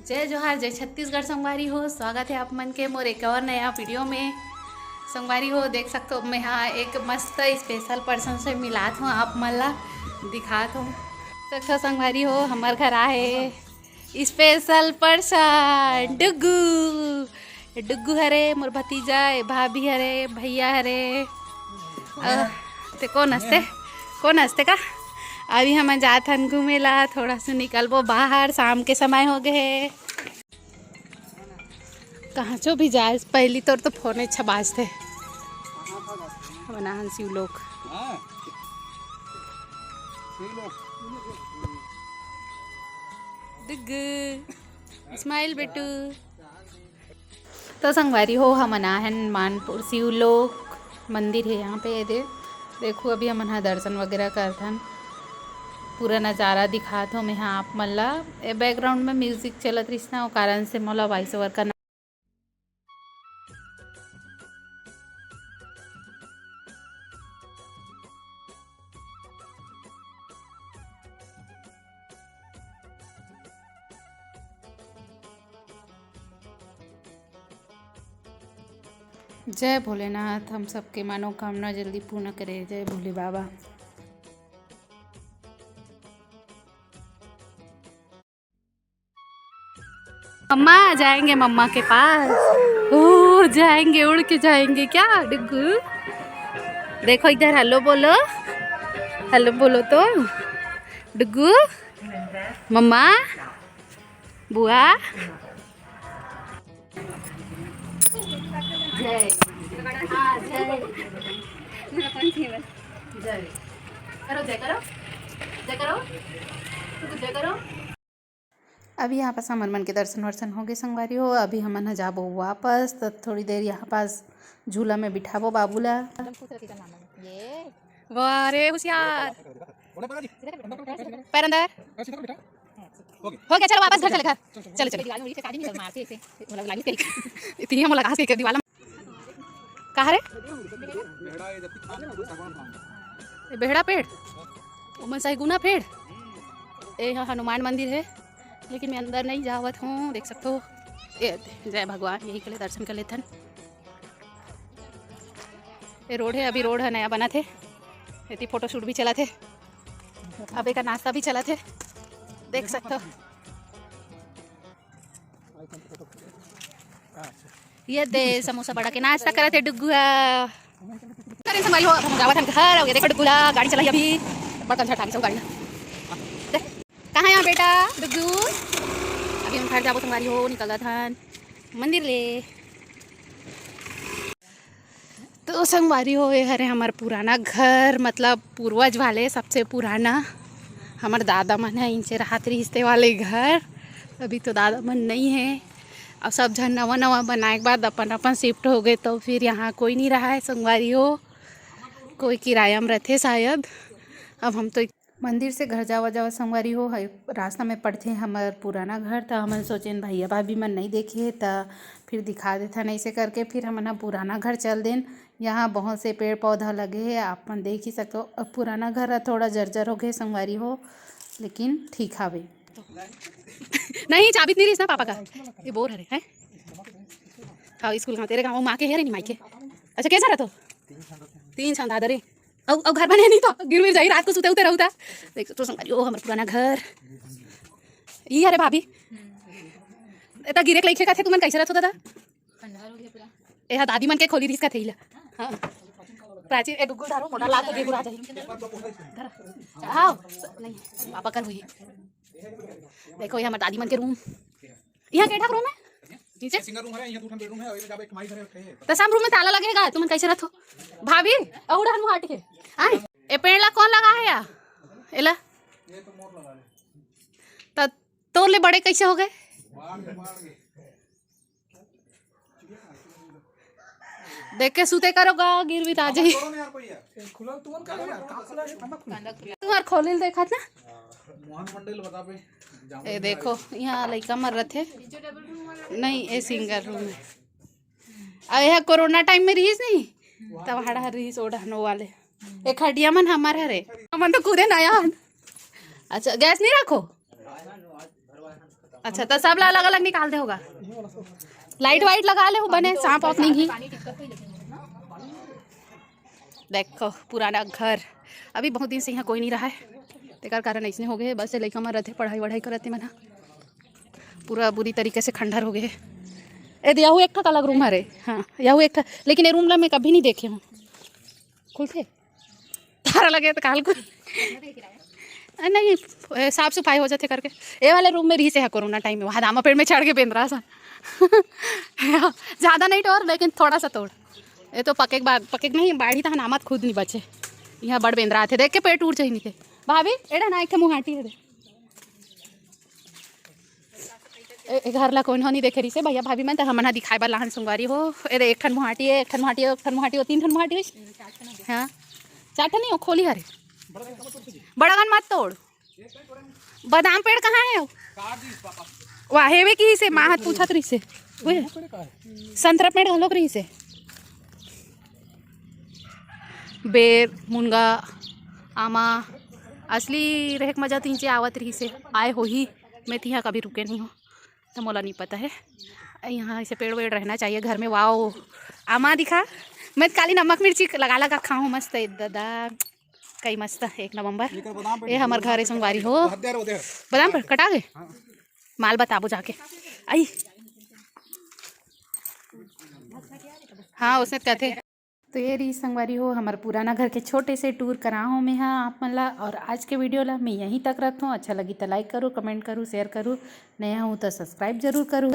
जय जोहार, जय छत्तीसगढ़ संगवारी हो। स्वागत है आप मन के मोर एक और नया वीडियो में। संगवारी हो देख सकते हो, मैं हाँ एक मस्त स्पेशल पर्सन से मिलात हूँ, आप मन ला दिखात हूँ। देखो संगवारी हो, हमार घर आहे स्पेशल पर्सन डुग्गू। डुग्गू हरे मोर भतीजा, भाभी हरे, भैया हरे। ते कौन हंसते का। अभी हम जात हन घूमे ला, थोड़ा सा निकलबो बाहर, शाम के समय हो गए। कहाँ चो भी जाए पहली तौर तो फोन अच्छा बाजते बना शिव लोग। स्माइल बेटू। तो संगवारी हो, हम अनाहन मानपुर शिवलोक मंदिर है यहाँ पे। देखो अभी हम यहाँ दर्शन वगैरह करथन, पूरा नज़ारा दिखात हो मैं यहाँ आप मन ला। बैकग्राउंड में म्यूजिक चलत रही ना, वो कारण से मोला वॉइस ओवर करना। जय भोलेनाथ, हम सबके मनोकामना जल्दी पूर्ण करे। जय भोले बाबा। मम्मा जाएंगे मम्मा के पास। ओ जाएंगे, उड़ के जाएंगे क्या डुग्गू। देखो इधर हेलो बोलो, हेलो बोलो तो डुग्गू। मम्मा, बुआ। जय जय करो, जय करो, जय करो, जय करो। अभी यहाँ पास हमन मन के दर्शन वर्शन हो गए संगवारी हो। अभी हमन जाबो वापस, तो थोड़ी देर यहाँ पास झूला में बिठाबो बाबू ला। वाह रे होशियार, पैर अंदर हो गया। चलो वापस घर चले, घर चले चले। इतनी हम लगा के दीवार कहाँ रे बेहड़ा पेड़, उमन सही गुना पेड़। यहाँ हनुमान मंदिर है, लेकिन मैं अंदर नहीं जावत हूँ। देख सकते हो, जय भगवान, यही के लिए दर्शन कर लेथन। ये रोड है, अभी रोड है नया बना थे, इतनी फोटो शूट भी चला थे, अब एक नाश्ता भी चला थे, देख सकते हो। ये दे समोसा बड़ा के नाश्ता करा थे डुग्गुआ। संगवारी हो, हम जावत हन घर। ये देखो डुग्गुला गाड़ी चलाई अभी, बड़ा कंछा ठाकी सब गाड़ी। कहाँ यहाँ बेटा डुग्गू। अभी हम घर जाबो संगवारी हो, निकल रहा था मंदिर ले। तो संगवारी हो, ये हरे हमारा पुराना घर, मतलब पूर्वज वाले सबसे पुराना। हमारे दादा मन है इनसे राहत रिश्ते वाले घर। अभी तो दादा मन नहीं है, अब सब जन नवा नवा बनाए के बाद अपन अपन शिफ्ट हो गए, तो फिर यहाँ कोई नहीं रहा है संगवारी हो, कोई किराया में रहते शायद। अब हम तो मंदिर से घर जावा जावा संगवारी हो, रास्ता में पड़ते हमार पुराना घर था। हम सोचें भैया भाभी मन नहीं देखे तो फिर दिखा देता, नहीं से करके फिर हम पुराना घर चल देन। यहाँ बहुत से पेड़ पौधा लगे हैं, आप मन देख ही सकते हो। अब पुराना घर थोड़ा जर्जर हो गए संगवारी हो, लेकिन ठीक हावे। नहीं चाबी नहीं रही ना पापा का, ये बोर है। हाँ स्कूल का तेरे गाँव माँ के है नहीं माई के। अच्छा कैसा रहा तो 3 छंदा दरे और घर बने नहीं तो गिर मिल जाई, रात को सुते उते रहता। देख तो संगवारी हो, हमारा पुराना घर ये। अरे भाभी इतना गिरे लेखे का थे तुमन कैसे रहत होता था। ए दादी मन के खोली रिस का थेला। हां प्राची ए डुगुल धारो मोटा लात के गुरा जाई। हां नहीं पापा कर हुई। देखो ये हमार दादी मन के रूम, यहाँ केठा रूम है नीचे सिंगल रूम है, यहाँ 2 बेडरूम है, और ये जाबे एक माई घर है। तो सब रूम में ताला लगेगा, तुम कैसे रहतो भाभी। और हनु हट के आई ए पेड़ ला कौन लगा है या एला, ये तो मोर लगा ले। त तोर ले बड़े कैसे हो गए। देख के सूते करोगा, गिर भी आ जाई। तुम्हार खोलिल देखा ना मोहन मंडल बता पे। ए देखो यहाँ लड़का मर रहे थे, नहीं ये सिंगल रूम है। अब यह कोरोना टाइम में रहीस नहीं, तब हड़ा रहीस ओढ़ानो वाले एक हड्डिया मन हमारे हरे मन तो कूदे नया। अच्छा गैस नहीं रखो, अच्छा तो सब ला अलग अलग निकाल दे होगा। लाइट वाइट लगा ले हो बने सांप वाप नहीं घी। देखो पुराना घर अभी बहुत दिन से यहाँ कोई नहीं रहा है, तेकर कारण ऐसे हो गए। बस लड़का में रहते पढ़ाई वढ़ाई करते मना पूरा बुरी तरीके से खंडर हो गए। ए यहू एक अलग रूम है रे। हाँ यहू एक, लेकिन ये रूम ला मैं कभी नहीं देखे हूँ। खुलते तारा लगे तो काल को नहीं साफ सफाई हो जाते करके। ये वाले रूम में रही से है कोरोना टाइम में, वहाँ दामा पेड़ में चढ़ के बेंदरा सा ज़्यादा नहीं तोड़ लेकिन थोड़ा सा तोड़। ये तो पके बाद पके नहीं बाढ़ी था नामत खुद नहीं बचे। यहाँ बड़ बेंदरा थे देख के पेट टूट चाहिए थे भाभी। एडा ना एक मुहाटी है घर ला कौन हो नहीं देखे रही से भैया भाभी मैं तो हमना दिखाए बार लहन संगवारी हो। ए एक ठन मुहाटी है, एक ठन मुहाटी है, एक ठन मुहाटी हो, 3 ठन मुहाटी हो। हाँ 4 ठन नहीं हो खोली हरे बड़ागन मत तोड़। बादाम पेड़ कहाँ है वाहे वे की से माँ हाथ पूछत रही से संतरा पेड़ घलोक रही से। बेर मुनगा आमा असली रहेक मजा तीन से आवत रही से आए हो ही। मैं तो यहाँ कभी रुके नहीं हूँ तो मोला नहीं पता है। यहाँ ऐसे पेड़ वेड़ रहना चाहिए घर में। वाओ आमा दिखा मैं काली नमक मिर्ची लगा लगा खाऊँ मस्त है दादा कई मस्त 1 नवंबर। ये हमार घर है संगवारी हो। बादाम पर कटा गए माल बताबो जाके आई। हाँ उसने कहते तो ये रही संगवारी हो हमारे पुराना घर के छोटे से टूर कराऊँ मैं हाँ आप मन ला। और आज के वीडियो ला मैं यहीं तक रखूँ। अच्छा लगी तो लाइक करूँ, कमेंट करूँ, शेयर करूँ, नया हूँ तो सब्सक्राइब जरूर करूँ।